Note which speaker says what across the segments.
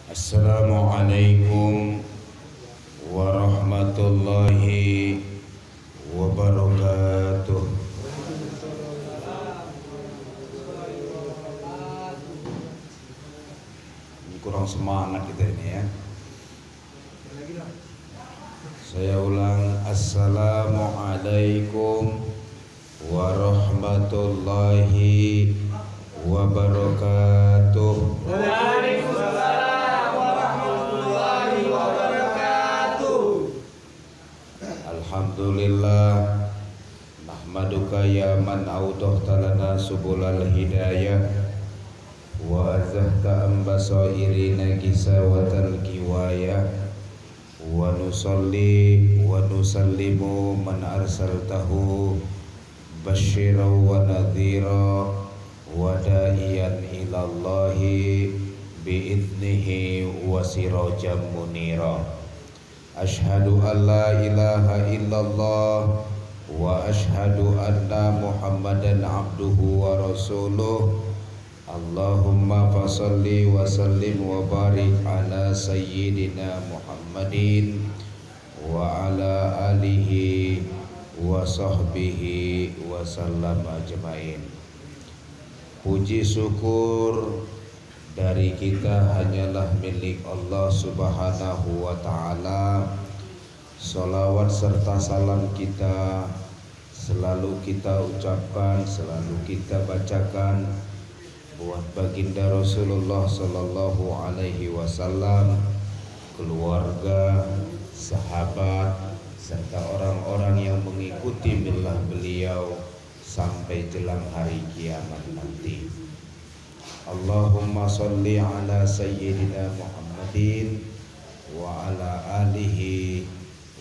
Speaker 1: Assalamualaikum warahmatullahi wabarakatuh. Kurang semangat kita ini ya. Saya ulang. Assalamualaikum warahmatullahi wabarakatuh.
Speaker 2: Waalaikumsalam warahmatullahi wabarakatuh.
Speaker 1: Alhamdulillah, nahmaduka ya man awdahta lana subulal hidayah wa azahta ambasairina kisawatal kiwayah wa nusalli wa nusallimu man arsaltahu basyiran wa nadhira wa da'iyan ilallahi bi'idnihi wa sirajan munira. Ashhadu an la ilaha illallah wa ashhadu anna muhammadan abduhu wa rasuluh. Allahumma fasalli wa sallim wa barik ala sayyidina Muhammadin wa ala alihi wa sahbihi wa sallam ajmain. Puji syukur dari kita hanyalah milik Allah Subhanahu wa ta'ala. Salawat serta salam kita selalu kita ucapkan, selalu kita bacakan buat baginda Rasulullah sallallahu alaihi wasallam, keluarga, sahabat, serta orang-orang yang mengikuti millah beliau sampai jelang hari kiamat nanti. Allahumma salli ala sayyidina Muhammadin wa ala alihi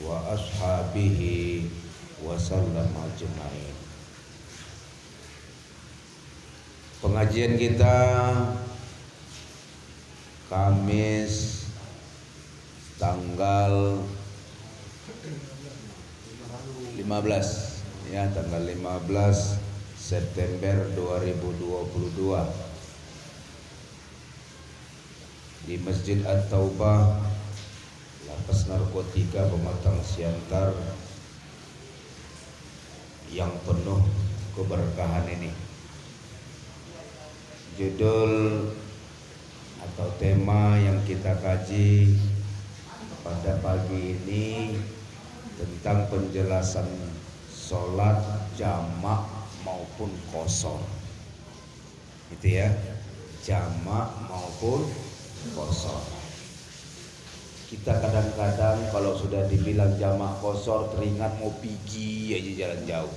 Speaker 1: wa ashabihi wa sallam ajma'in. Pengajian kita Kamis tanggal 15 ya, tanggal 15 September 2022 di Masjid At-Taubah, Lapas Narkotika Pematang Siantar yang penuh keberkahan ini. Judul atau tema yang kita kaji pada pagi ini tentang penjelasan sholat jamak maupun qashar. Itu ya, jamak maupun qashar. Kita kadang-kadang kalau sudah dibilang jamak qashar teringat mau pergi aja jalan jauh.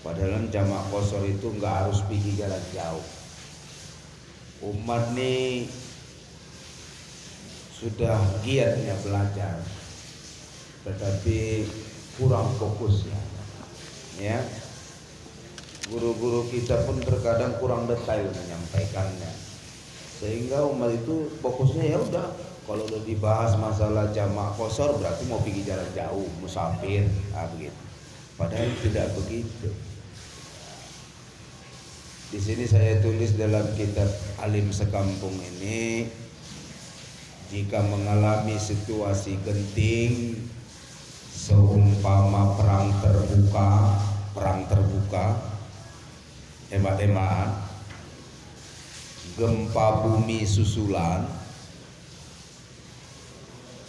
Speaker 1: Padahal jamak qashar itu nggak harus pergi jalan jauh. Umat nih sudah giatnya belajar, tetapi kurang fokusnya. Ya, guru-guru kita pun terkadang kurang detail menyampaikannya, sehingga umat itu fokusnya ya udah, kalau udah dibahas masalah jamak qashar berarti mau pergi jalan jauh, musafir, begitu. Padahal tidak begitu. Di sini saya tulis dalam kitab Alim Sekampung ini, jika mengalami situasi genting seumpama perang terbuka, tembak-tembakan, gempa bumi susulan,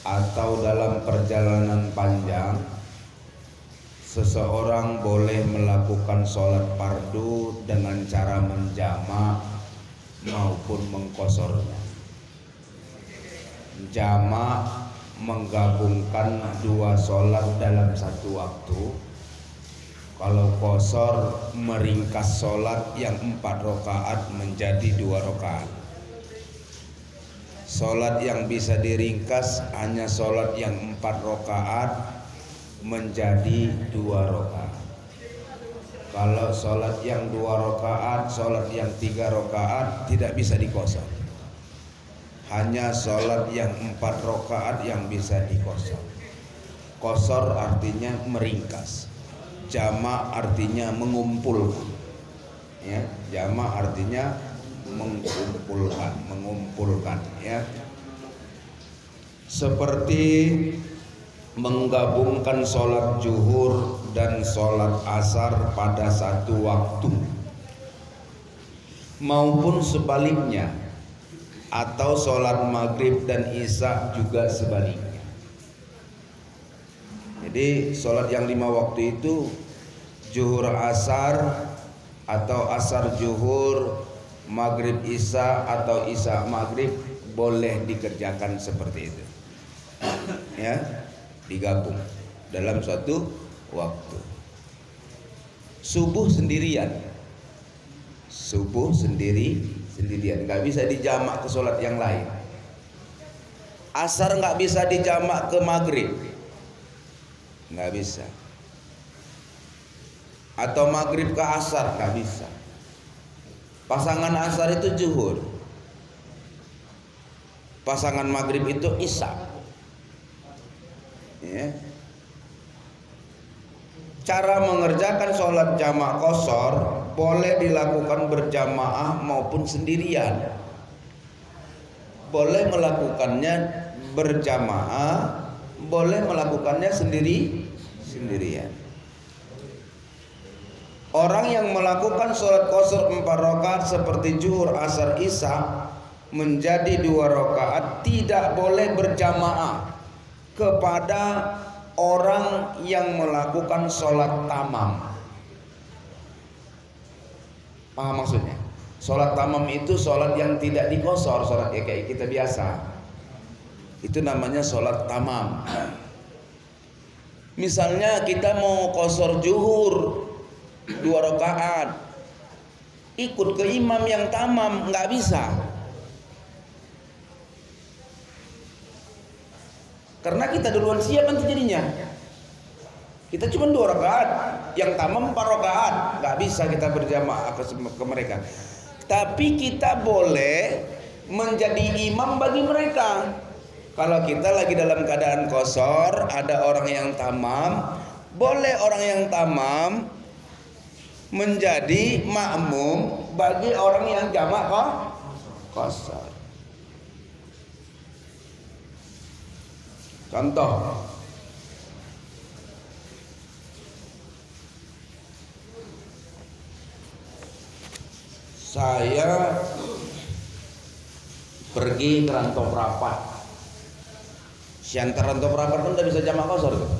Speaker 1: atau dalam perjalanan panjang, seseorang boleh melakukan sholat fardu dengan cara menjamak maupun mengqasharnya. Jamak menggabungkan dua sholat dalam satu waktu. Kalau qashar meringkas sholat yang 4 rakaat menjadi 2 rakaat. Sholat yang bisa diringkas hanya sholat yang 4 rakaat menjadi 2 rakaat. Kalau sholat yang 2 rakaat, sholat yang 3 rakaat tidak bisa diqashar. Hanya sholat yang 4 rakaat yang bisa diqashar. Qashar artinya meringkas, jamak artinya mengumpulkan. Ya, jamak artinya mengumpulkan ya. seperti menggabungkan sholat zuhur dan sholat asar pada satu waktu, maupun sebaliknya, atau sholat maghrib dan isya juga sebaliknya. Jadi sholat yang 5 waktu itu zuhur asar atau asar zuhur, maghrib isya atau isya maghrib boleh dikerjakan seperti itu, ya, digabung dalam suatu waktu. Subuh sendirian, subuh sendirian, nggak bisa dijamak ke sholat yang lain. Asar nggak bisa dijamak ke maghrib, nggak bisa. Atau maghrib ke asar nggak bisa. Pasangan asar itu zuhur, pasangan maghrib itu isya, ya. Cara mengerjakan sholat jamak qashar boleh dilakukan berjamaah maupun sendirian. Boleh melakukannya berjamaah, boleh melakukannya sendirian. Orang yang melakukan sholat qashar 4 rakaat seperti zuhur, asar, isya menjadi 2 rakaat tidak boleh berjamaah kepada orang yang melakukan sholat tamam. Paham maksudnya? Sholat tamam itu sholat yang tidak dikosor, sholat kayak kita biasa. Itu namanya sholat tamam. Misalnya kita mau qashar zuhur 2 rakaat, ikut ke imam yang tamam, nggak bisa. Karena kita duluan siap nanti jadinya. Kita cuma 2 rakaat, yang tamam 4 rakaat, nggak bisa kita berjamaah ke mereka. Tapi kita boleh menjadi imam bagi mereka. Kalau kita lagi dalam keadaan qashar, ada orang yang tamam, boleh orang yang tamam menjadi makmum bagi orang yang jamak qashar. Contoh, saya pergi ke Rantau Prapat. Siantar Rantau Prapat kan udah bisa jamak qashar tuh,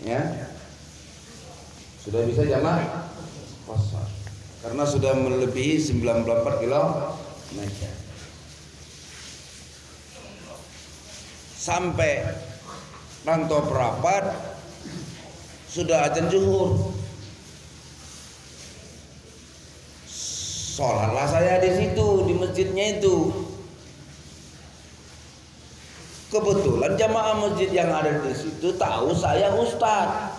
Speaker 1: ya, sudah bisa jamak qashar karena sudah melebihi 94 km. Sampai Rantau Prapat sudah azan zuhur, sholatlah saya di situ, di masjidnya itu. Kebetulan jamaah masjid yang ada di situ tahu saya ustadz.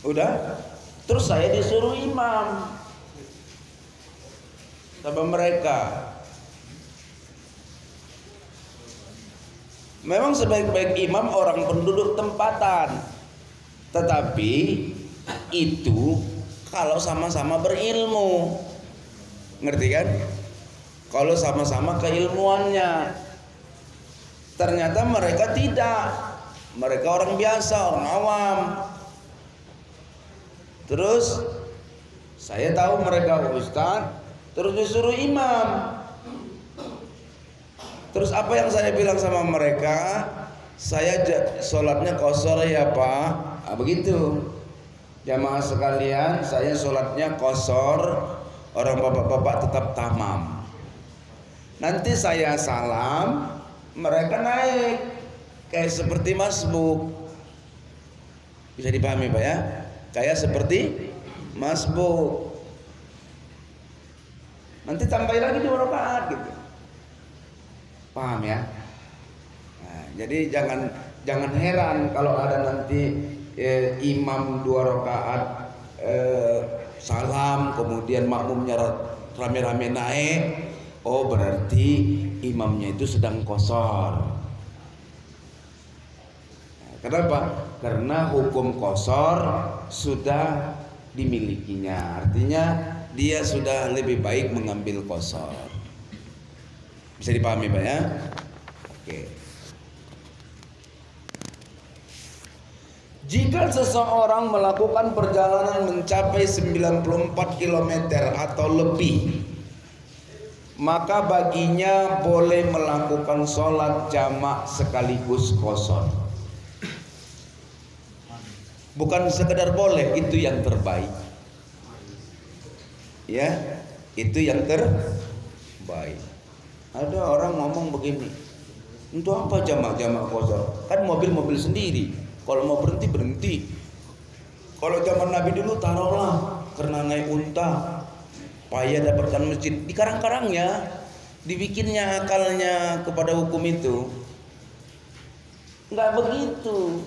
Speaker 1: Udah, terus saya disuruh imam sama mereka. Memang sebaik-baik imam orang penduduk tempatan, tetapi itu kalau sama-sama berilmu, ngerti kan? Kalau sama-sama keilmuannya. Ternyata mereka tidak, mereka orang biasa, orang awam. Terus saya tahu mereka ustadz, terus disuruh imam. Terus apa yang saya bilang sama mereka? Saya sholatnya qashar ya Pak. Nah, begitu. Jamaah sekalian, saya sholatnya qashar, orang bapak-bapak tetap tamam. Nanti saya salam, mereka naik kayak seperti masbuk. Bisa dipahami Pak ya? Kayak seperti masbuk. Nanti tambah lagi 2 rakaat gitu. Paham ya? Nah, jadi jangan heran kalau ada nanti imam 2 rakaat salam, kemudian makmumnya rame-rame naik. Oh, berarti imamnya itu sedang qashar. Nah, kenapa? Karena hukum qashar sudah dimilikinya. Artinya dia sudah lebih baik mengambil qashar. Bisa dipahami Pak ya? Oke. Jika seseorang melakukan perjalanan mencapai 94 km atau lebih, maka baginya boleh melakukan sholat jamak sekaligus qashar. Bukan sekedar boleh, itu yang terbaik. Ya, itu yang terbaik. Ada orang ngomong begini, untuk apa jamak-jamak qashar? Kan mobil-mobil sendiri. Kalau mau berhenti berhenti. Kalau zaman Nabi dulu taruhlah karena naik unta, payah dapatkan masjid, di karang-karangnya dibikinnya akalnya kepada hukum itu. Enggak begitu.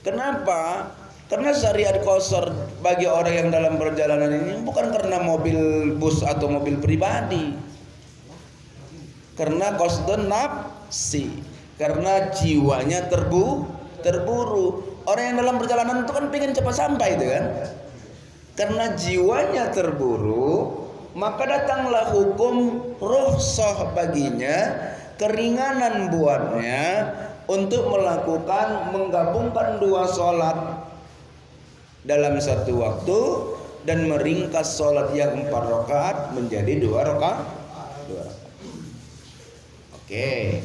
Speaker 1: Kenapa? Karena syariat qashar bagi orang yang dalam perjalanan ini bukan karena mobil bus atau mobil pribadi. Karena qasdun nafsi, karena jiwanya terburu. Orang yang dalam perjalanan itu kan pengen cepat sampai itu kan. Karena jiwanya terburu, maka datanglah hukum rukhsah baginya, keringanan buatnya untuk melakukan menggabungkan dua sholat dalam satu waktu dan meringkas sholat yang 4 rakaat menjadi 2 rakaat. Oke,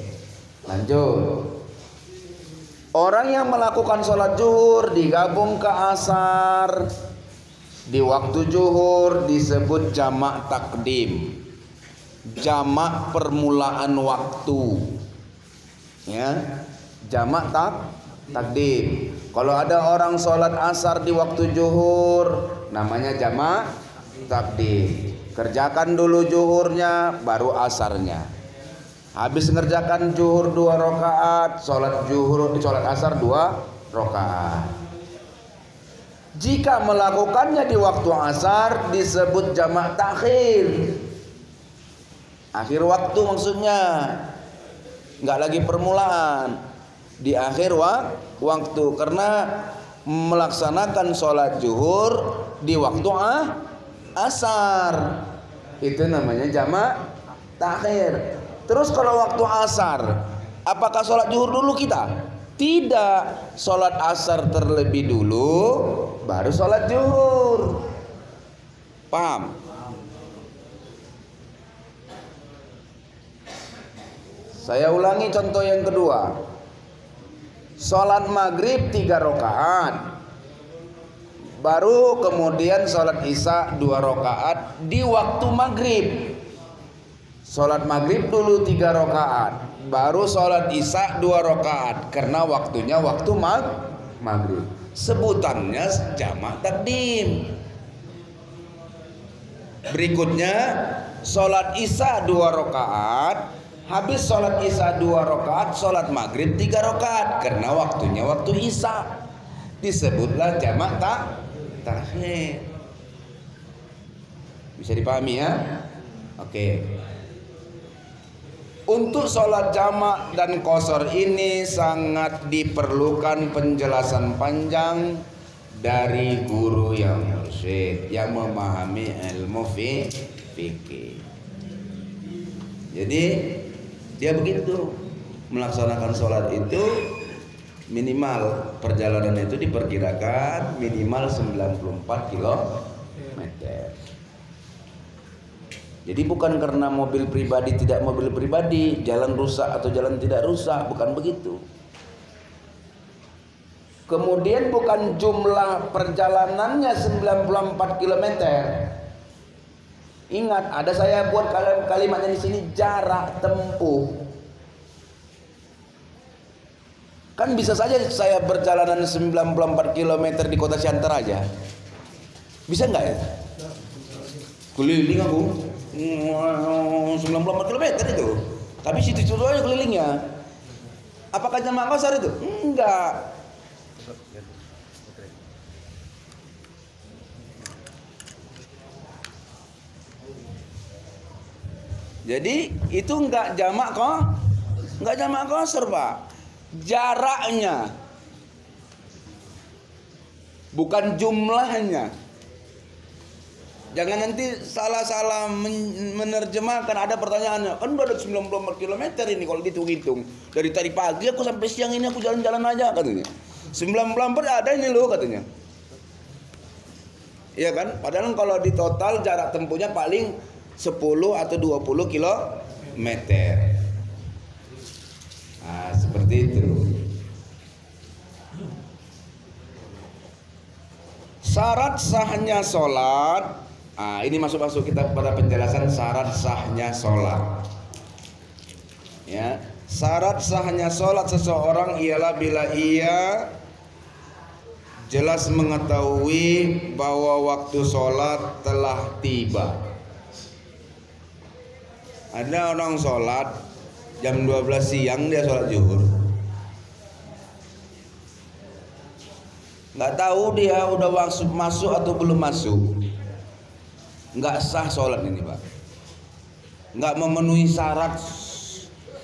Speaker 1: lanjut. Orang yang melakukan sholat zuhur digabung ke asar di waktu zuhur disebut jamak takdim, jamak permulaan waktu, ya, jamak takdim. Kalau ada orang sholat asar di waktu zuhur, namanya jamak takdim. Kerjakan dulu zuhurnya, baru asarnya. Habis mengerjakan zuhur 2 rakaat, sholat asar 2 rakaat. Jika melakukannya di waktu asar disebut jamak takhir. Akhir waktu maksudnya, nggak lagi permulaan, di akhir waktu, karena melaksanakan sholat zuhur di waktu asar, itu namanya jamak takhir. Terus kalau waktu asar, apakah sholat zuhur dulu kita? Tidak, sholat asar terlebih dulu, baru sholat zuhur. Paham? Saya ulangi contoh yang kedua. Sholat maghrib 3 rakaat, baru kemudian sholat isya 2 rakaat di waktu maghrib. Sholat maghrib dulu 3 rakaat, baru sholat isya 2 rakaat, karena waktunya waktu maghrib. Sebutannya jamak takdim. Berikutnya sholat isya 2 rakaat, habis sholat isya 2 rakaat, sholat maghrib 3 rakaat, karena waktunya waktu isya. Disebutlah jamak takhir. Bisa dipahami ya? Oke. Untuk sholat jamak dan qashar ini sangat diperlukan penjelasan panjang dari guru yang mursyid, yang memahami ilmu fikih. Jadi dia begitu melaksanakan sholat itu, minimal perjalanan itu diperkirakan minimal 94 km. Jadi bukan karena mobil pribadi tidak mobil pribadi, jalan rusak atau jalan tidak rusak, bukan begitu. Kemudian bukan jumlah perjalanannya 94 km. Ingat, ada saya buat kalimatnya di sini, jarak tempuh. Kan bisa saja saya berjalanan 94 km di kota Siantar aja. Bisa nggak ya? Keliling aku 94 km itu. Tapi situ aja kelilingnya. Apakah jamak qashar itu? Enggak. Jadi itu enggak jamak qashar, Pak. Jaraknya, bukan jumlahnya. Jangan nanti salah-salah menerjemahkan. Ada pertanyaannya, kan udah ada 94 km ini kalau dihitung-hitung. Dari tadi pagi aku sampai siang ini aku jalan-jalan aja katanya. 94 ada ini loh katanya. Iya kan? Padahal kalau di total jarak tempuhnya paling 10 atau 20 kilometer. Nah, seperti itu. Syarat sahnya sholat. Ah, ini masuk kita pada penjelasan syarat sahnya sholat. Ya, syarat sahnya sholat seseorang ialah bila ia jelas mengetahui bahwa waktu sholat telah tiba. Ada orang sholat jam 12 siang dia sholat zuhur. Nggak tahu dia udah masuk atau belum masuk. Nggak sah sholat ini, Pak. Nggak memenuhi syarat.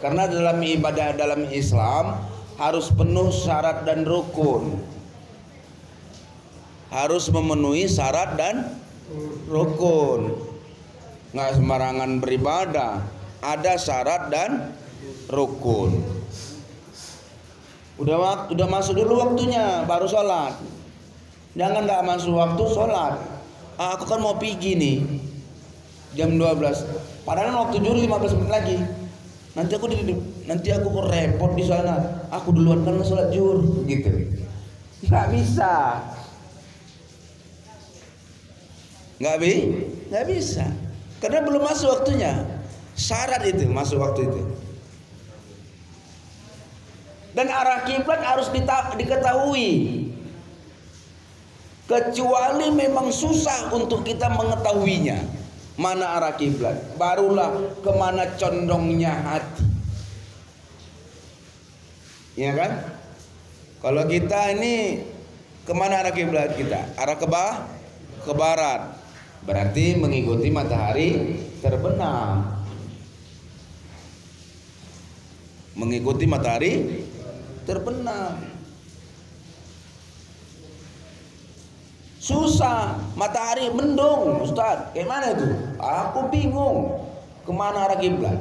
Speaker 1: Karena dalam ibadah dalam Islam harus penuh syarat dan rukun. Harus memenuhi syarat dan rukun. Nggak sembarangan beribadah. Ada syarat dan rukun. Udah masuk dulu waktunya baru sholat. Jangan nggak masuk waktu sholat. Aku kan mau pergi nih jam 12. Padahal waktu zuhur 15 menit lagi. Nanti aku kok repot di sana. Aku duluan kan sholat zuhur gitu. Nggak bisa. Nggak bisa. Karena belum masuk waktunya. Syarat itu masuk waktu itu. Dan arah kiblat harus diketahui. Kecuali memang susah untuk kita mengetahuinya mana arah kiblat, barulah kemana condongnya hati. Ya kan? Kalau kita ini kemana arah kiblat kita? Arah ke barat. Berarti mengikuti matahari terbenam. Mengikuti matahari terbenam. Susah, matahari mendung, Ustaz. Kayak mana itu? Aku bingung. Kemana arah kiblat?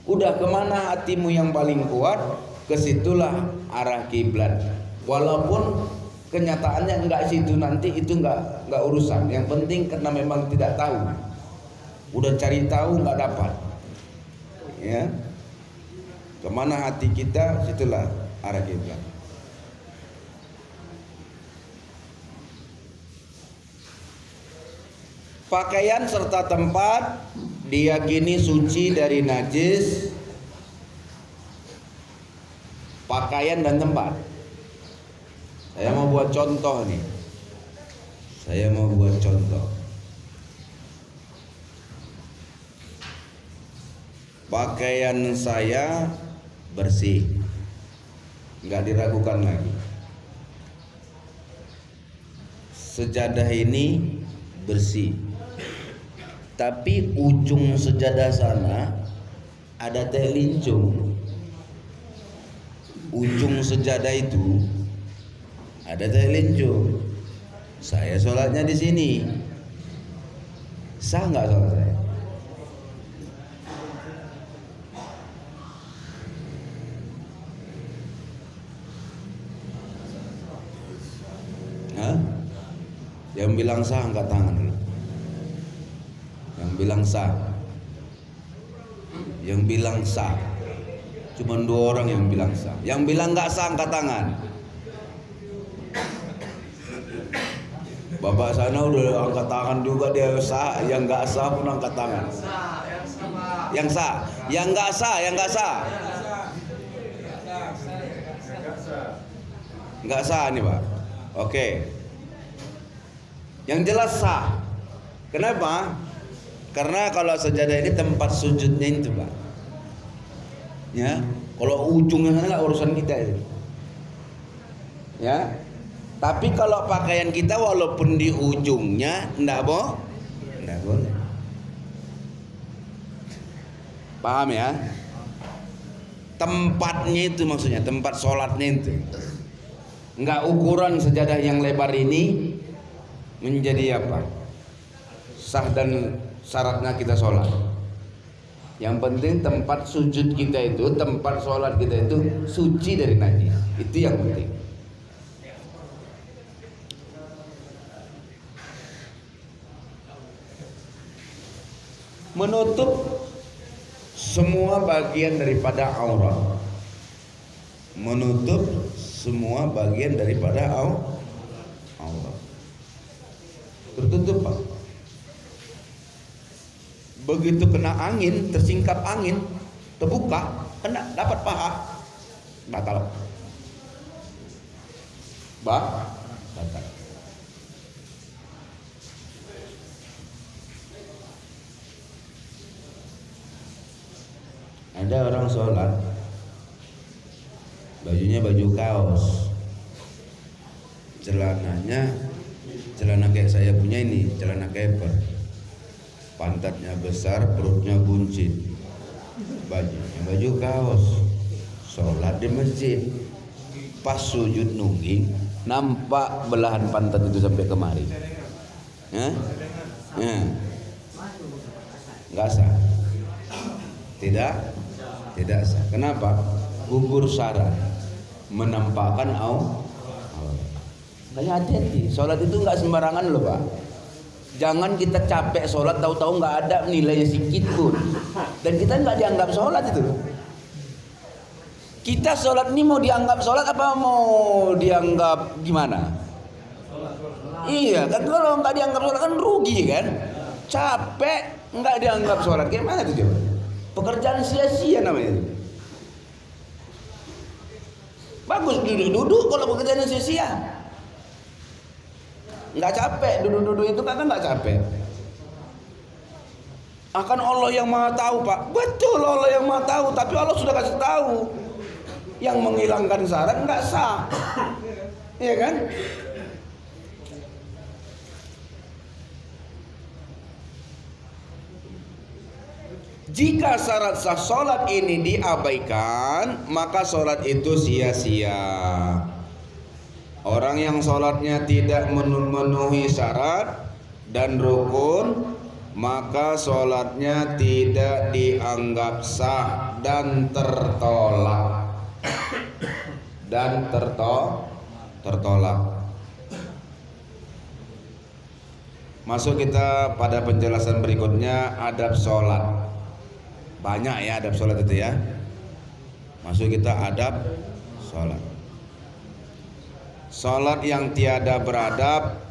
Speaker 1: Udah kemana hatimu yang paling kuat, kesitulah arah kiblat. Walaupun kenyataannya enggak situ, nanti itu enggak urusan. Yang penting karena memang tidak tahu. Udah cari tahu enggak dapat. Ya. Kemana hati kita, situlah arah kiblat. Pakaian serta tempat diyakini suci dari najis. Pakaian dan tempat. Saya mau buat contoh nih. Pakaian saya bersih, nggak diragukan lagi. Sejadah ini bersih. Tapi ujung sejadah sana ada teh lincung. Ujung sejadah itu ada teh lincung. Saya sholatnya di sini. Sah nggak sholat saya? Hah? Yang bilang sah angkat tangan dulu. Yang bilang sah. Yang bilang sah. Cuma 2 orang yang bilang sah. Yang bilang nggak sah angkat tangan. Bapak sana udah angkat tangan juga, dia sah. Yang nggak sah pun angkat tangan. Yang sah. Yang nggak sah. Nggak sah nih Pak. Oke. Yang jelas sah. Kenapa? Karena kalau sejadah ini tempat sujudnya itu Pak. Ya, kalau ujungnya sana nggak urusan kita itu. Ya, tapi kalau pakaian kita walaupun di ujungnya nggak boleh. Paham ya? Tempatnya itu maksudnya, tempat sholatnya itu. Nggak ukuran sejadah yang lebar ini menjadi apa? sah dan syaratnya kita sholat. Yang penting tempat sujud kita itu, tempat sholat kita itu suci dari najis. Itu yang penting. Menutup semua bagian daripada aurat. Menutup semua bagian daripada aurat. Tertutup, Pak. Begitu kena angin, tersingkap angin, terbuka, kena dapat paha, batal. Batal. Ada orang sholat, bajunya baju kaos, celana kayak saya punya ini, celana keper, pantatnya besar, perutnya buncit, bajunya baju kaos, sholat di masjid, pas sujud nungging, nampak belahan pantat itu sampai kemari, nggak sah, tidak sah. Kenapa? Gugur syarat, menampakkan aurat. Makanya hati-hati, sholat itu nggak sembarangan loh, Pak. Jangan kita capek sholat, tahu-tahu nggak ada nilainya sedikit pun, dan kita nggak dianggap sholat itu. Kita sholat ini mau dianggap sholat apa mau dianggap gimana? Iya kan, kalau nggak dianggap sholat kan rugi kan? Capek nggak dianggap sholat, gimana tuh dia? Pekerjaan sia-sia namanya. Bagus duduk-duduk kalau pekerjaan sia-sia. Nggak capek, duduk-duduk itu kan nggak capek. Akan Allah yang Maha Tahu, Pak. Betul, Allah yang Maha Tahu, tapi Allah sudah kasih tahu. Yang menghilangkan syarat nggak sah. Iya kan? Jika syarat sah sholat ini diabaikan, maka sholat itu sia-sia. Orang yang sholatnya tidak memenuhi syarat dan rukun, maka sholatnya tidak dianggap sah dan tertolak. Tertolak. Masuk kita pada penjelasan berikutnya, adab sholat. Banyak ya adab sholat itu ya. Masuk kita adab sholat. Sholat yang tiada beradab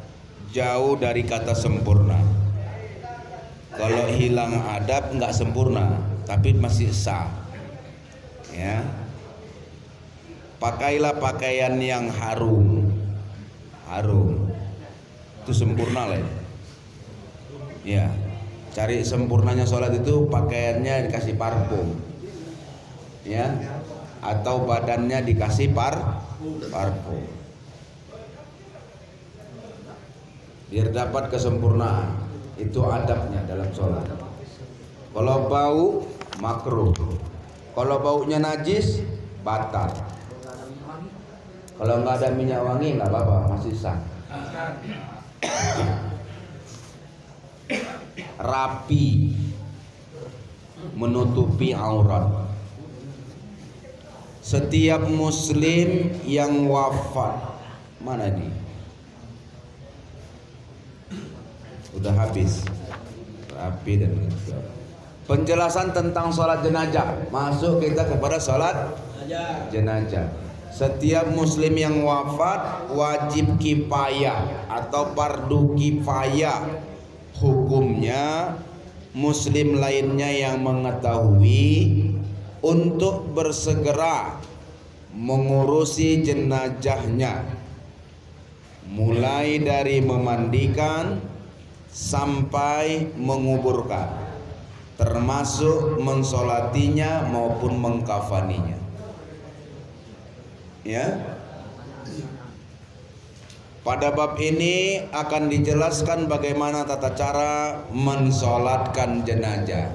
Speaker 1: jauh dari kata sempurna. Kalau hilang adab nggak sempurna, tapi masih sah. Ya. Pakailah pakaian yang harum. Itu sempurna lah. Ya. Cari sempurnanya sholat itu pakaiannya dikasih parfum, ya, atau badannya dikasih parfum, biar dapat kesempurnaan. Itu adabnya dalam sholat. Kalau bau makruh, kalau baunya najis batal. Kalau nggak ada minyak wangi nggak apa-apa, masih sah. Rapi, menutupi aurat. Setiap muslim yang wafat, mana nih? Udah habis. Rapi dan penjelasan tentang sholat jenazah. Masuk kita kepada sholat jenazah. Setiap muslim yang wafat wajib kifayah atau fardu kifayah. Hukumnya muslim lainnya yang mengetahui untuk bersegera mengurusi jenazahnya, mulai dari memandikan sampai menguburkan, termasuk mensolatinya maupun mengkafaninya. Ya. Pada bab ini akan dijelaskan bagaimana tata cara mensolatkan jenazah.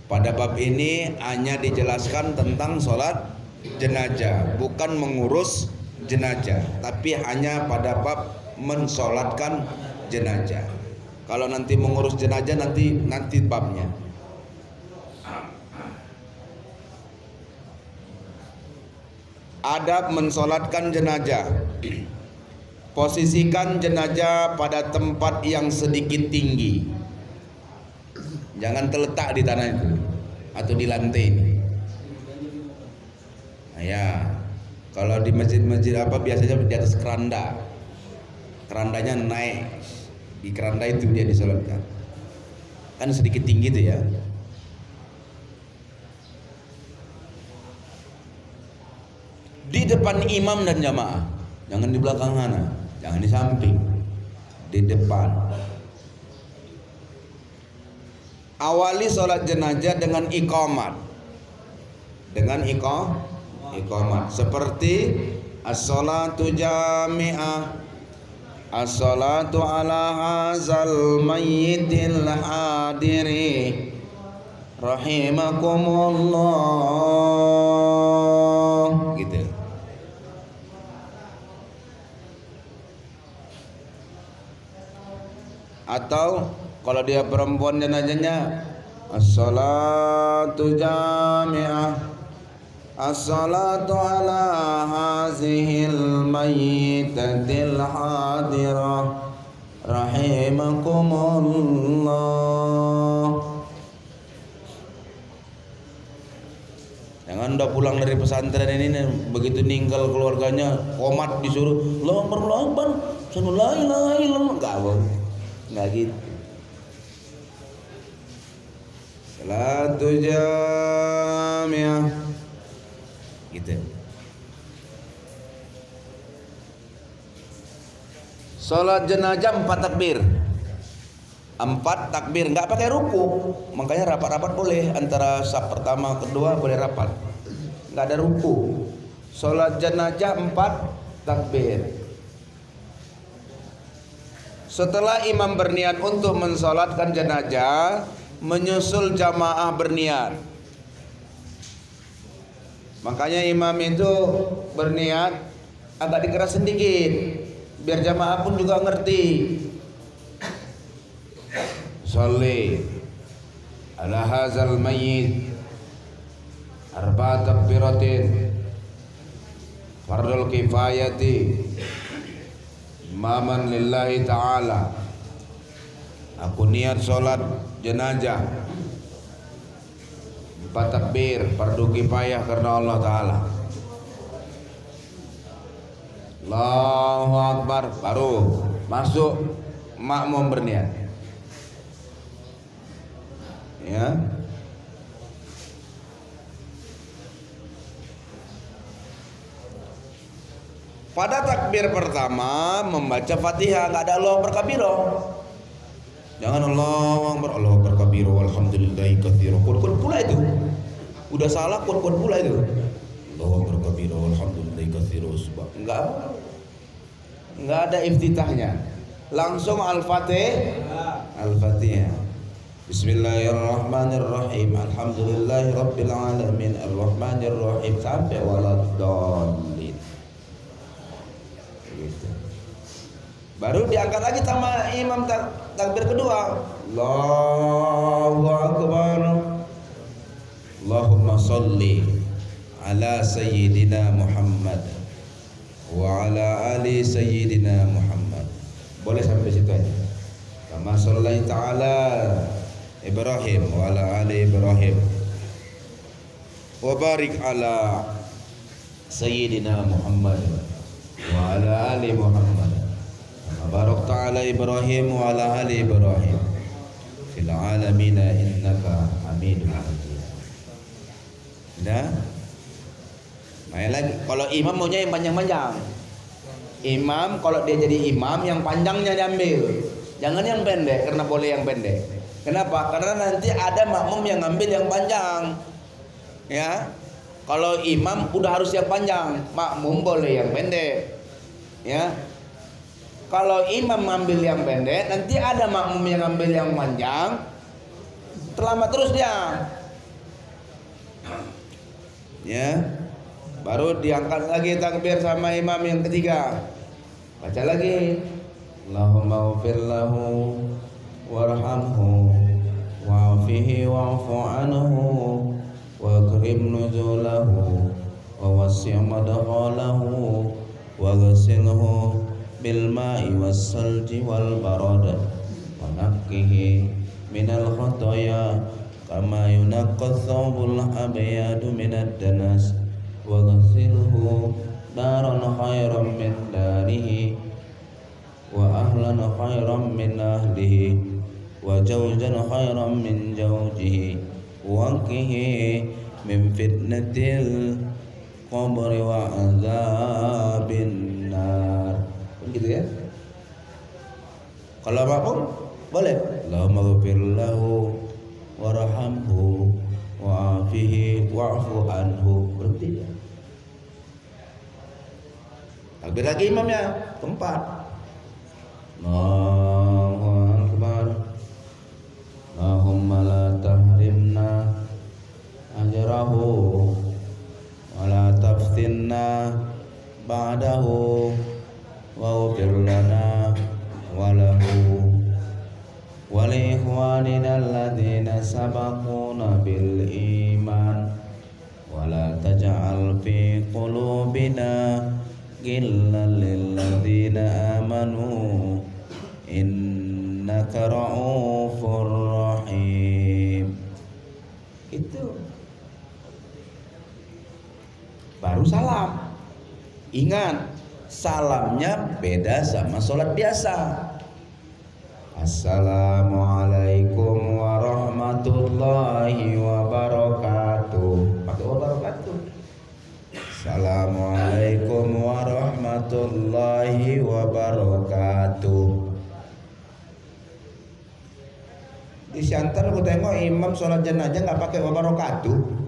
Speaker 1: Pada bab ini hanya dijelaskan tentang solat jenazah, bukan mengurus jenazah, tapi hanya pada bab mensolatkan jenazah. Kalau nanti mengurus jenazah nanti babnya. Adab mensolatkan jenazah. Posisikan jenazah pada tempat yang sedikit tinggi. Jangan terletak di tanah itu atau di lantai ini. Nah, ya, kalau di masjid-masjid apa biasanya di atas keranda. Kerandanya naik. Di keranda itu dia disolatkan. Kan sedikit tinggi itu ya. Di depan imam dan jamaah. Jangan di belakang sana, jangan di samping. Di depan. Awali sholat jenazah dengan iqamat. Dengan iqamat. Seperti as-sholatu jami'ah, as-sholatu ala hazal mayyitil hadiri rahimakumullah, gitu. Atau kalau dia perempuan jenazahnya as-sholatu jami'ah, as-sholatu ala hazihil mayyitatil hadirah rahimakumullah. Jangan udah pulang dari pesantren ini begitu ninggal keluarganya qomat disuruh Allahu Akbar, Allahu Akbar, la ilaha illallah. Enggak gitu. Salatu jami'ah gitu. Salat jenazah 4 takbir. 4 takbir, enggak pakai ruku. Makanya rapat-rapat boleh, antara saf pertama kedua boleh rapat. Enggak ada ruku. Salat jenazah 4 takbir. Setelah imam berniat untuk mensolatkan jenazah, menyusul jamaah berniat. Makanya imam itu berniat agak dikeras sedikit, biar jamaah pun juga ngerti. Sholli ala hazal mayyit arba'a takbiratin fardul kifayati imaman lillahi ta'ala. Aku niat sholat jenazah 4 takbir fardu kifayah karena Allah Ta'ala. Allahu Akbar, baru masuk makmum berniat. Ya. Pada takbir pertama membaca Fatihah, enggak ada Allahu Akbar kabiro. Jangan Allahu Akbar kabiro walhamdulillahi katsira. Kuat pula itu. Udah salah kuat pula itu. Allahu Akbar kabiro walhamdulillahi katsira. Enggak ada iftitahnya. Langsung Al-Fatihah. Bismillahirrahmanirrahim. Alhamdulillahirabbil alamin arrahmanirrahim sampai waladdallin. Baru diangkat lagi sama imam takbir kedua. Allahu Akbar. Allahumma sholli ala sayyidina Muhammad wa ala ali sayyidina Muhammad. Boleh sampai situ aja. Kama shallaita ala Ibrahim wa ala ali Ibrahim. Wa barik ala sayyidina Muhammad wa ala ali Muhammad. Barakta ala Ibrahim wa ala ali Ibrahim fil alamin innaka Hamidum Majid. Nah, main lagi. Kalau imam maunya yang panjang-panjang. Imam kalau dia jadi imam yang panjangnya diambil, jangan yang pendek, karena boleh yang pendek. Kenapa? Karena nanti ada makmum yang ngambil yang panjang. Ya, kalau imam udah harus yang panjang, makmum boleh yang pendek. Ya. Kalau imam ngambil yang pendek, nanti ada makmum yang ngambil yang panjang, terlambat terus dia. Ya, baru diangkat lagi takbir sama imam yang ketiga. Baca lagi. Allahumma ghfir lahu warhamhu wa'afihi wa'fu anhu wakrim nuzulahu wa wasi' madkhalahu waghsilhu bil ma'i was salji wal barad wa naqqihi minal khataya kama yunaqqa thawbul abyadu minad danas waghsilhu daran khairan min darihi wa ahlan khairan min ahlihi wa zawjan khairan min zawjihi wankihi min fitnatil qabri wa azabin nar. Begitu ya. Kalau mampu boleh. Allahumma ghfir lahu warhamhu wa'afihi wa'fu anhu. Berhenti ya. Takbir lagi imamnya keempat. Allahu akbar. Allahumma la tahrimna ajrahu wa la taftinna ba'dahu waghfir lana wa lahu wa li ikhwanina alladhina sabaquna bil iman wa la taj'al fi qulubina ghillan lil ladzina amanu innaka ra'ufur rahim. Itu baru salam. Ingat, salamnya beda sama sholat biasa. Assalamualaikum warahmatullahi wabarakatuh. Pakai wabarakatuh. Assalamualaikum warahmatullahi wabarakatuh. Di Siantar aku tengok imam sholat jenazah nggak pakai wabarakatuh.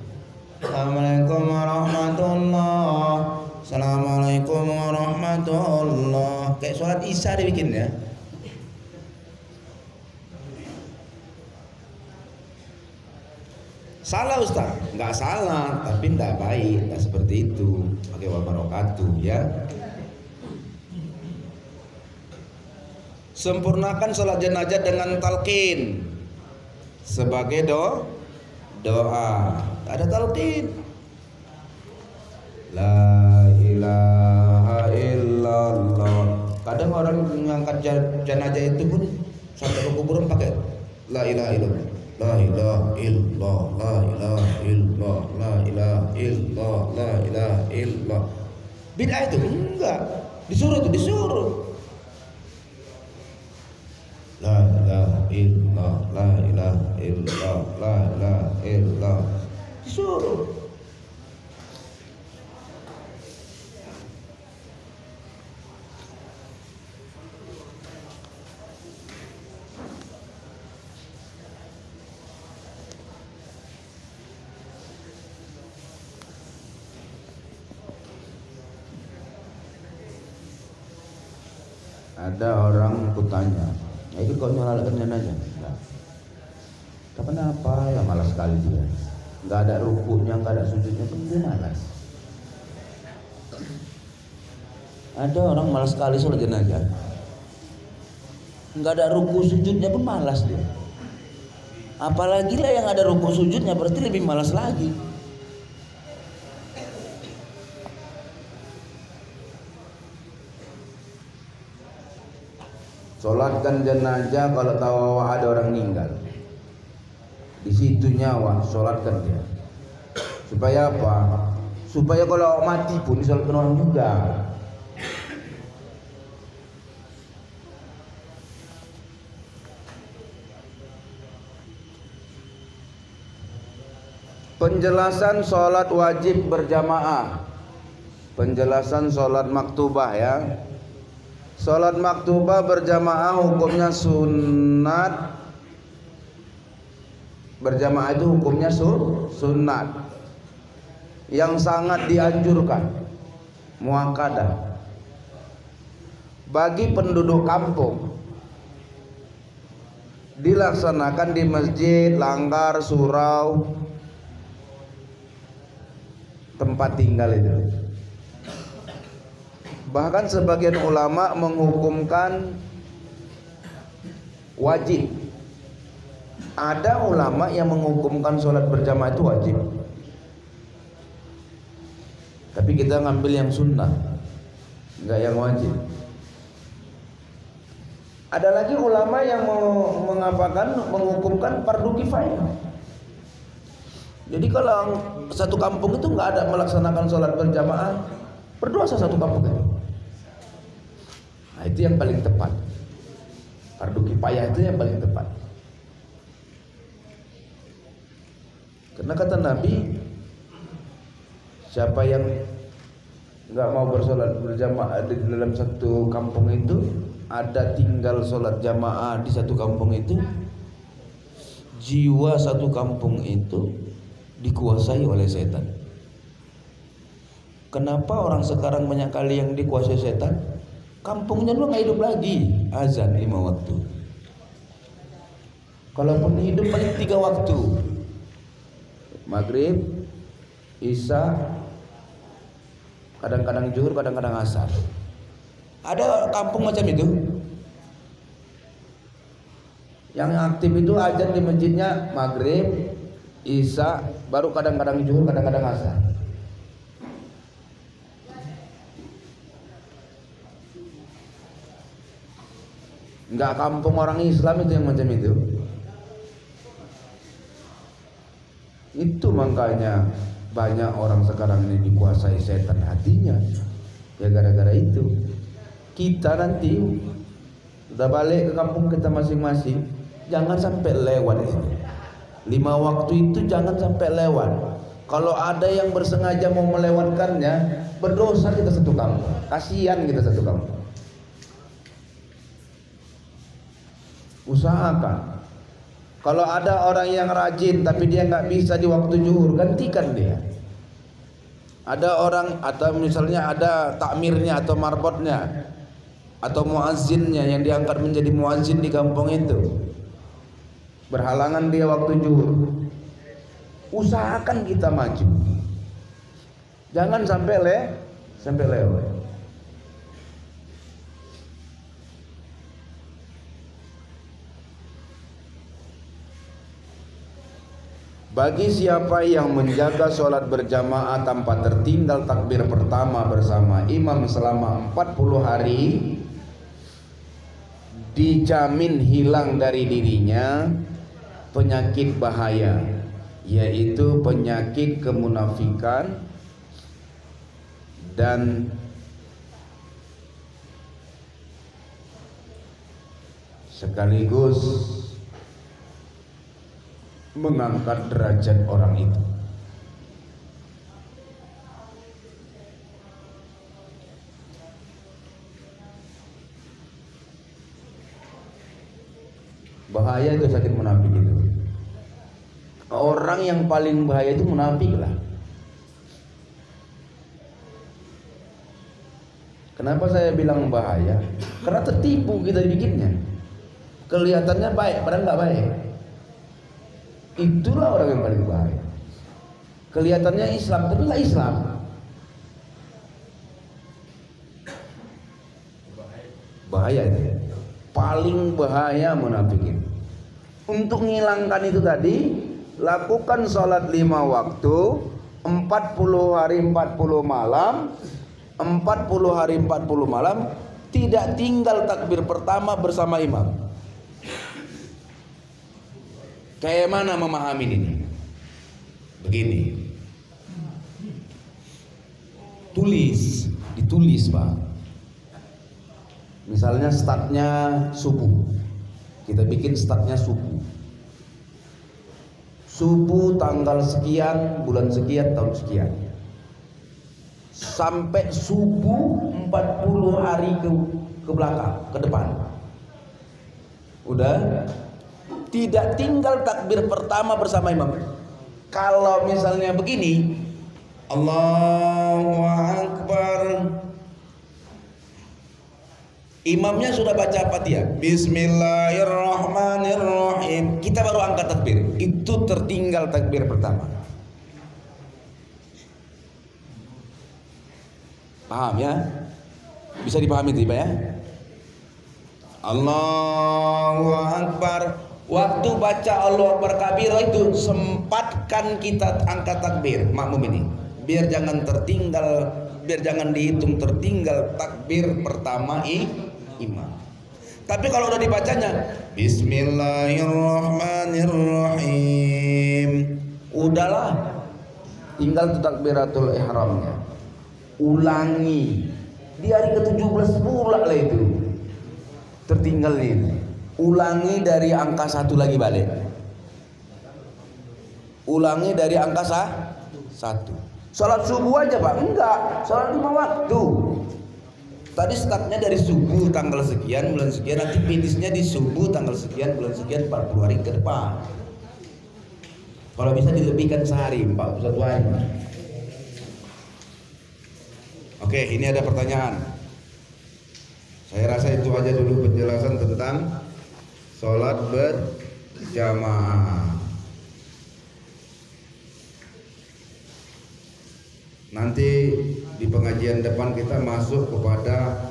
Speaker 1: Assalamualaikum warahmatullahi. Assalamualaikum warahmatullahi. Kayak sholat isya dibikin ya. Salah Ustaz? Nggak salah, tapi nggak baik, nggak seperti itu. Pakai wabarakatuh ya. Sempurnakan sholat jenazah dengan talqin sebagai doa. Ada talqin. La ilaha illallah. Kadang orang mengangkat jenazah itu pun sampai ke kuburan pakai la ilaha illallah. La ilaha illallah, la ilaha illallah, la ilaha illallah, la ilaha illallah. Bid'ah itu enggak. Disuruh. La ilaha illallah, la ilaha illallah, la ilaha illallah. Disuruh. Ada orang kutanya, ya itu kok nyolatin jenazah? Enggak. Kenapa? Ya malas sekali dia. Enggak ada rukuknya, enggak ada sujudnya, pun dia malas. Ada orang malas sekali sholat jenazah. Enggak ada ruku sujudnya pun malas dia. Apalagi lah yang ada ruku sujudnya, berarti lebih malas lagi. Sholatkan jenazah kalau tahu ada orang meninggal. Di situ nyawa, sholatkan dia. Supaya apa? Supaya kalau mati pun disolatkan orang juga. Penjelasan sholat wajib berjamaah. Penjelasan sholat maktubah ya. Sholat maktubah berjamaah hukumnya sunat. Berjamaah itu hukumnya sunat yang sangat dianjurkan, muakkadah bagi penduduk kampung. Dilaksanakan di masjid, langgar, surau, tempat tinggal itu. Bahkan sebagian ulama menghukumkan wajib Ada ulama yang menghukumkan sholat berjamaah itu wajib, tapi kita ngambil yang sunnah, enggak yang wajib. Ada lagi ulama yang menghukumkan fardu kifayah. Jadi kalau satu kampung itu nggak ada melaksanakan sholat berjamaah, berdosa satu kampung itu. Nah, itu yang paling tepat. Fardu kifayah itu yang paling tepat. Karena kata Nabi, siapa yang nggak mau bersolat berjamaah di dalam satu kampung itu, ada tinggal sholat jamaah di satu kampung itu, jiwa satu kampung itu dikuasai oleh setan. Kenapa orang sekarang banyak kali yang dikuasai setan? Kampungnya dulu nggak hidup lagi, azan 5 waktu. Kalaupun hidup paling 3 waktu, maghrib, isya, kadang-kadang zuhur, kadang-kadang asar. Ada kampung macam itu. Yang aktif itu azan di masjidnya maghrib, isya, baru kadang-kadang zuhur, kadang-kadang asar. Enggak kampung orang Islam itu yang macam itu. Itu makanya banyak orang sekarang ini dikuasai setan hatinya. Ya gara-gara itu. Kita nanti udah balik ke kampung kita masing-masing, jangan sampai lewat itu. 5 waktu itu jangan sampai lewat. Kalau ada yang bersengaja mau melewatkannya, berdosa kita satu kampung. Kasihan kita satu kampung. Usahakan. Kalau ada orang yang rajin tapi dia nggak bisa di waktu zuhur, gantikan dia. Ada orang atau misalnya ada takmirnya atau marbotnya atau muazzinnya yang diangkat menjadi muazzin di kampung itu, berhalangan dia waktu zuhur, usahakan kita maju. Jangan sampai lewat. Bagi siapa yang menjaga sholat berjamaah tanpa tertinggal takbir pertama bersama imam selama 40 hari, dijamin hilang dari dirinya penyakit bahaya, yaitu penyakit kemunafikan dan sekaligus mengangkat derajat orang itu. Bahaya itu sakit munafik itu. Orang yang paling bahaya itu munafik lah. Kenapa saya bilang bahaya? Karena tertipu kita bikinnya. Kelihatannya baik, padahal nggak baik. Itulah orang yang paling bahaya. Kelihatannya Islam, tapi nggak Islam. Bahaya itu. Paling bahaya munafikin. Untuk menghilangkan itu tadi, lakukan sholat 5 waktu, 40 hari 40 malam, 40 hari 40 malam, tidak tinggal takbir pertama bersama imam. Kayak mana memahami ini? Begini. Ditulis Pak. Misalnya startnya subuh. Kita bikin startnya subuh. Subuh tanggal sekian, bulan sekian, tahun sekian. Sampai subuh 40 hari ke belakang, ke depan. Udah? Tidak tinggal takbir pertama bersama imam. Kalau misalnya begini, Allahu Akbar, imamnya sudah baca Fatihah, Bismillahirrahmanirrahim, kita baru angkat takbir, itu tertinggal takbir pertama. Paham ya? Bisa dipahami tidak ya? Allahu Akbar. Waktu baca Allahu Akbar kabira itu sempatkan kita angkat takbir makmum ini, biar jangan tertinggal, biar jangan dihitung tertinggal takbir pertama imam. Tapi kalau udah dibacanya Bismillahirrahmanirrahim, udahlah, tinggal tuh takbiratul ihramnya, ulangi di hari ke-17 pula lah itu tertinggal ini. Ulangi dari angka 1 lagi balik. Ulangi dari angka 1. Salat subuh aja Pak? Enggak, salat 5 waktu. Tadi startnya dari subuh tanggal sekian bulan sekian, nanti finishnya di subuh tanggal sekian bulan sekian 40 hari ke depan. Kalau bisa dilebihkan sehari, 41 hari. Oke, ini ada pertanyaan. Saya rasa itu aja dulu penjelasan tentang sholat berjamaah. Nanti di pengajian depan kita masuk kepada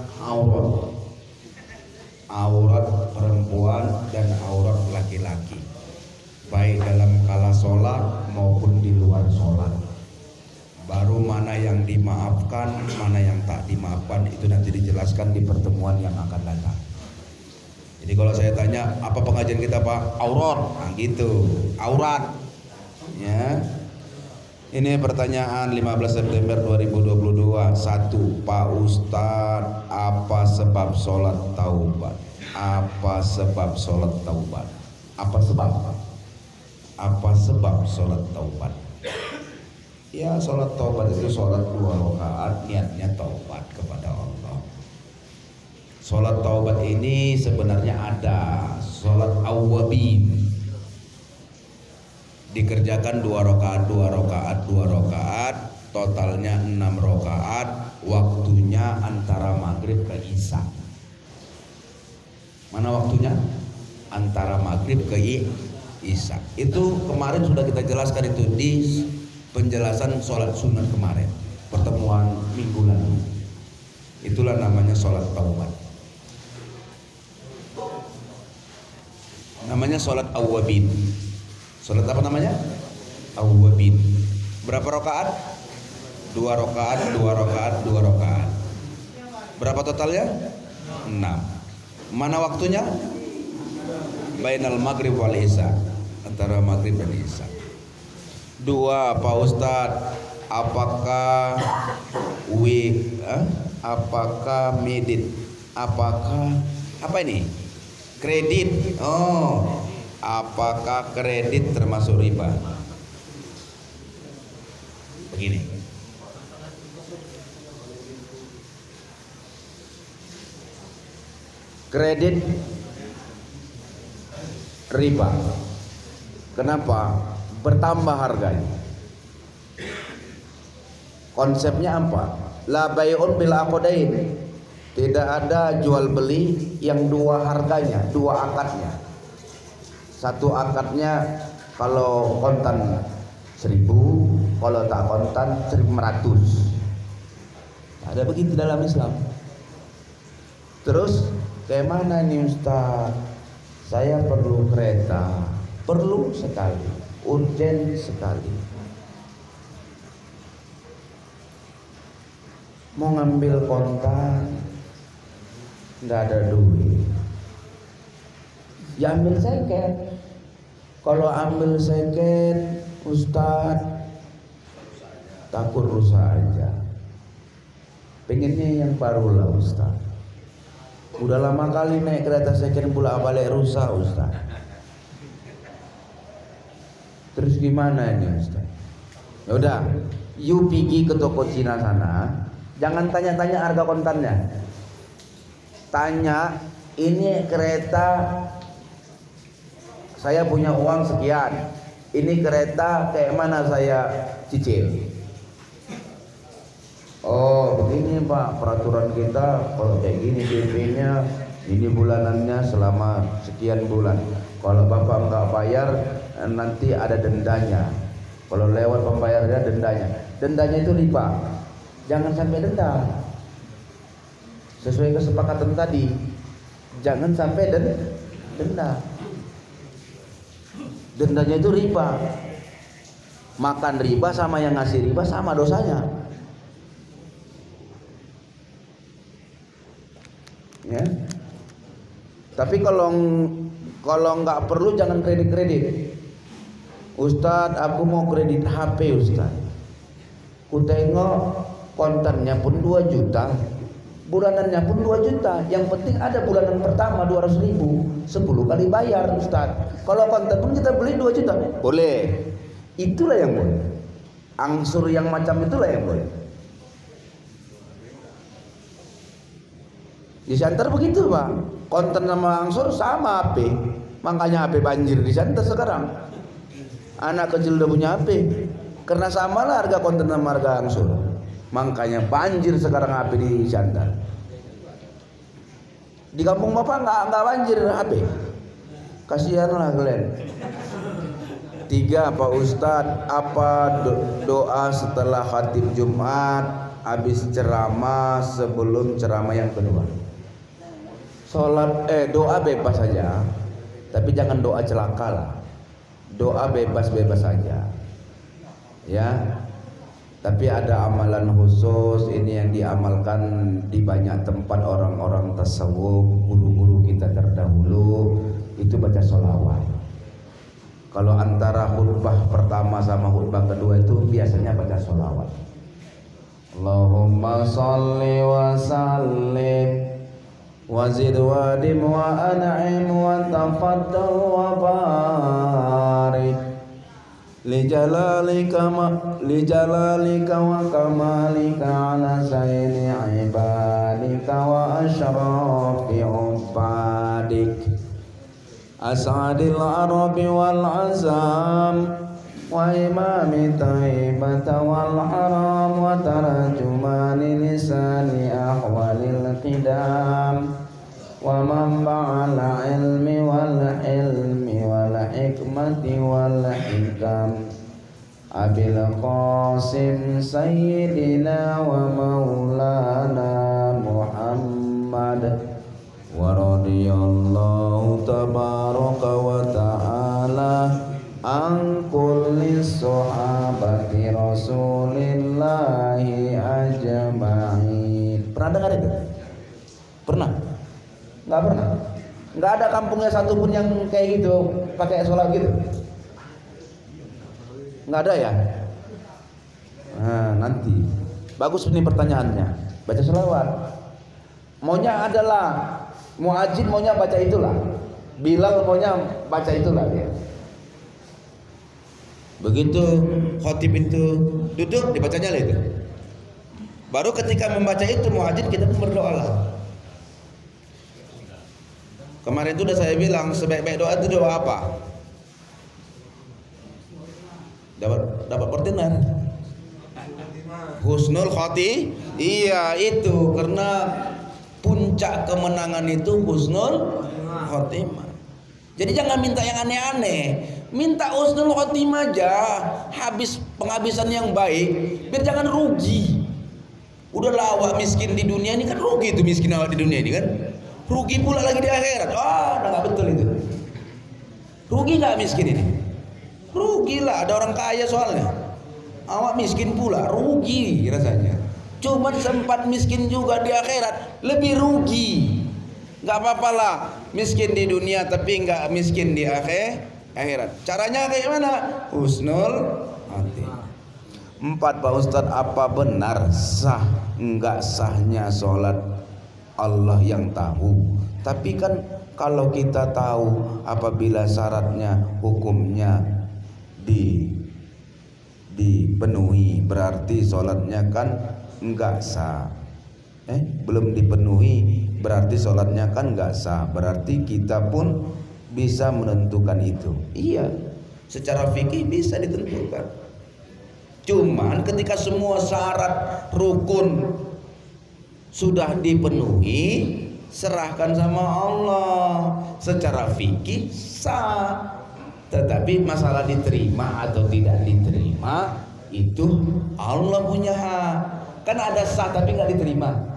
Speaker 1: aurat perempuan dan aurat laki-laki, baik dalam kala sholat maupun di luar sholat. Baru mana yang dimaafkan, mana yang tak dimaafkan, itu nanti dijelaskan di pertemuan yang akan datang. Jadi kalau saya tanya apa pengajian kita Pak? Aurat, nah gitu, aurat. Ya. Ini pertanyaan 15 September 2022. 1. Pak Ustadz, apa sebab sholat taubat? Apa sebab sholat taubat? Apa sebab? Apa sebab sholat taubat? Ya, sholat taubat itu sholat 2 rakaat, niatnya taubat kepada Allah. Sholat taubat ini sebenarnya ada sholat awwabin, dikerjakan 2 rakaat, 2 rakaat, 2 rakaat, totalnya 6 rakaat, waktunya antara maghrib ke isya. Mana waktunya? Antara maghrib ke isya. Itu kemarin sudah kita jelaskan itu di penjelasan sholat sunat kemarin, pertemuan minggu lalu. Itulah namanya sholat taubat. Namanya sholat awwabin. Sholat apa namanya? Awwabin. Berapa rakaat? 2 rakaat, 2 rakaat, 2 rakaat. Berapa totalnya? 6. Mana waktunya? Bainal maghrib wal isya, antara maghrib dan isya. 2. Pak Ustadz, apakah apakah medit? Apakah apa ini? Kredit. Oh, apakah kredit termasuk riba? Begini. Kredit riba. Kenapa? Bertambah harganya. Konsepnya apa? La bai'un bil aqdain. Tidak ada jual beli yang 2 harganya, 2 akadnya. 1 akadnya kalau kontan 1.000, kalau tak kontan 1.500. Ada begitu dalam Islam. Terus kayak mana nih Ustaz? Saya perlu kereta, perlu sekali, urgen sekali. Mau ngambil kontan, nggak ada duit. Ya ambil second. Kalau ambil second, Ustadz, takut rusak aja. Pengennya yang baru lah Ustadz. Udah lama kali naik kereta second pula balik rusak Ustadz. Terus gimana ini Ustadz? Ya udah, you pergi ke toko Cina sana. Jangan tanya-tanya harga kontannya. Tanya, ini kereta saya punya uang sekian. Ini kereta kayak mana saya cicil? Oh begini Pak, peraturan kita kalau kayak gini DP-nya, ini bulanannya selama sekian bulan. Kalau Bapak nggak bayar nanti ada dendanya. Kalau lewat pembayarannya dendanya. Dendanya itu riba. Jangan sampai denda. Sesuai kesepakatan tadi, jangan sampai denda. dendanya itu riba. Makan riba sama yang ngasih riba sama dosanya. Ya. Tapi kalau nggak perlu jangan kredit. Ustadz, aku mau kredit HP Ustadz. Ku tengok kontennya pun 2 juta, bulanannya pun 2 juta. Yang penting ada bulanan pertama 200.000, 10 kali bayar Ustadz. Kalau konten pun kita beli 2 juta, boleh. Itulah yang boleh. Angsur yang macam itulah yang boleh. Di Santer begitu Pak, konten sama angsur sama HP. Makanya HP banjir di Santer sekarang. Anak kecil udah punya HP, karena samalah harga konten sama harga angsur. Makanya banjir sekarang HP di Santer. Di kampung Bapak nggak banjir HP. Kasihanlah kalian. 3 Pak Ustadz, apa doa setelah khatib Jumat, habis ceramah, sebelum ceramah yang kedua? Doa bebas saja, tapi jangan doa celaka lah. Doa bebas-bebas saja, ya. Tapi ada amalan khusus ini yang diamalkan di banyak tempat orang-orang tasawuf, guru-guru kita terdahulu, itu baca sholawat. Kalau antara khutbah pertama sama khutbah kedua itu biasanya baca sholawat. Allahumma sholli wa sallim wazid wa dim wa an'im wa tafaddal wa barik li jalalika wa kamalika ala sayyidi ibadika wa ashrafi ubadik as'adil arabi wal azam wa imami taibata wal haram wa tarjumani lisani ahwalil qidam wa manba'al ilmi wal hilmi wal hikmati wal hikam abil qasim sayyidina wa maulana Muhammad wa radiyallahu tabaraka wa ta'ala an kulli sahabati rasulillahi ajma'in. Pernah dengar itu? Pernah? Nggak pernah? Nggak ada kampungnya satupun yang kayak gitu pakai sholat gitu? Nggak ada ya? Nah, nanti bagus ini pertanyaannya. Baca sholawat. Maunya adalah muadzin maunya baca itulah, Bilal maunya baca itulah dia. Begitu khatib itu duduk dibacanya lah itu. Baru ketika membaca itu muadzin kita pun berdoa lah. Kemarin itu udah saya bilang sebaik-baik doa itu doa apa? Dapat bertenar. Husnul khati. Iya itu karena puncak kemenangan itu husnul khotimah. Jadi jangan minta yang aneh-aneh, minta husnul khotimah aja, habis penghabisan yang baik, biar jangan rugi. Udahlah awak miskin di dunia ini kan rugi itu miskin awak di dunia ini kan, rugi pula lagi di akhirat. Udah nggak betul itu. Rugi nggak miskin ini? Rugi lah, ada orang kaya soalnya. Awak miskin pula, rugi rasanya. Cuma sempat miskin juga di akhirat, lebih rugi. Nggak apa-apa lah miskin di dunia tapi nggak miskin di akhirat. Caranya kayak mana? Husnul hati. 4 Pak Ustadz, apa benar sah nggak sahnya sholat Allah yang tahu? Tapi kan kalau kita tahu apabila syaratnya hukumnya dipenuhi berarti sholatnya kan enggak sah. Belum dipenuhi berarti sholatnya kan enggak sah. Berarti kita pun bisa menentukan itu. Iya, secara fikih bisa ditentukan. Cuman ketika semua syarat rukun sudah dipenuhi, serahkan sama Allah. Secara fikih sah. Tetapi masalah diterima atau tidak diterima itu Allah punya hak. Kan ada sah tapi nggak diterima.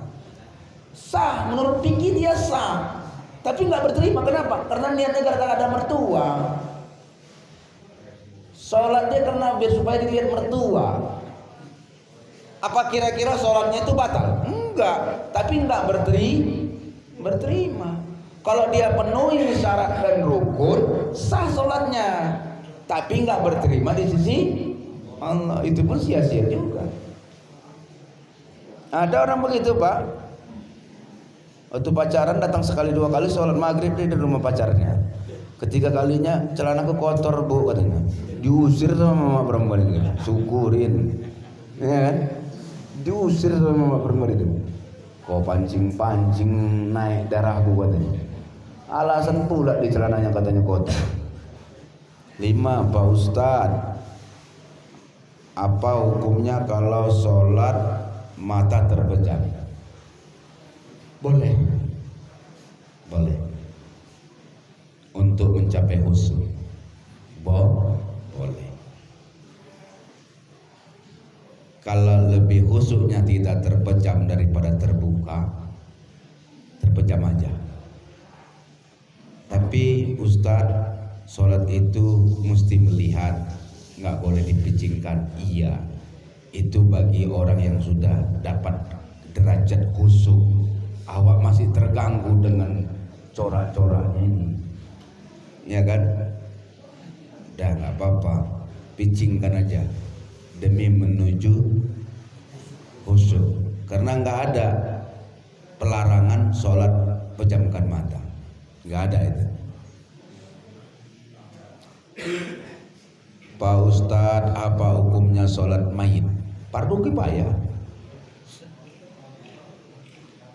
Speaker 1: Sah menurut fikih dia sah, tapi nggak berterima. Kenapa? Karena niatnya gara-gara ada mertua. Sholat dia karena biar supaya dilihat mertua. Apa kira-kira sholatnya itu batal? Enggak, tapi enggak berterima. Kalau dia penuhi syarat dan rukun, sah sholatnya, tapi enggak berterima di sisi Allah, itu pun sia-sia juga. Ada orang begitu, Pak. Waktu pacaran datang sekali dua kali sholat maghrib di rumah pacarnya. Ketiga kalinya celanaku kotor, Bu, katanya. Diusir sama mama perempuan itu. Syukurin, ya kan? Diusir sama mama perempuan itu. Kau pancing-pancing naik darahku, katanya. Alasan pula di celananya katanya kotor. 5, Pak Ustadz, apa hukumnya kalau sholat mata terpejam? Boleh. Untuk mencapai khusyuk, boleh. Kalau lebih khusyuknya tidak terpejam daripada terbuka, terpejam aja. Tapi Ustadz, sholat itu mesti melihat, nggak boleh dipicingkan. Iya, itu bagi orang yang sudah dapat derajat khusyuk. Awak masih terganggu dengan corak-coraknya ini, ya kan? Dah nggak apa-apa, picingkan aja demi menuju khusyuk. Karena nggak ada pelarangan sholat pejamkan mata, nggak ada itu. Pak Ustadz, apa hukumnya sholat mayit? Fardu kifayah.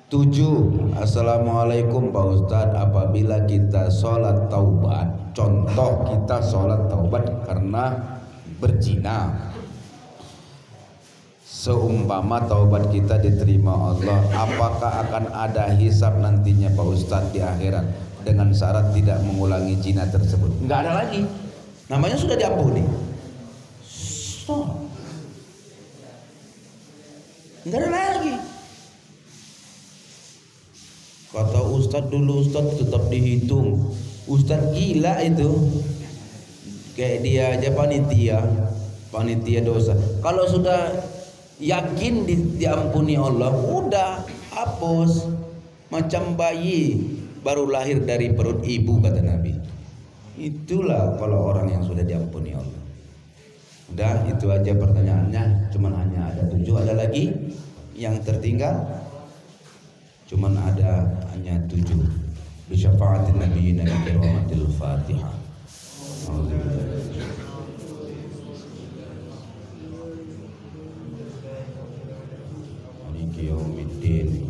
Speaker 1: 7. Assalamualaikum Pak Ustadz, apabila kita sholat taubat, contoh kita sholat taubat karena berzina, seumpama taubat kita diterima Allah, apakah akan ada hisab nantinya Pak Ustadz di akhirat dengan syarat tidak mengulangi zina tersebut? Enggak ada lagi, namanya sudah diampuni. Enggak ada lagi. Kata Ustadz dulu, Ustadz tetap dihitung. Ustadz gila itu. Kayak dia aja panitia dosa. Kalau sudah yakin diampuni Allah, udah hapus. Macam bayi baru lahir dari perut ibu, kata Nabi. Itulah kalau orang yang sudah diampuni Allah. Udah, itu aja pertanyaannya. Cuman hanya ada 7. Ada lagi yang tertinggal? Cuman ada hanya 7. Bisyafa'atin nabiyina bikiramatil Fatihah. Maliki yaumiddin.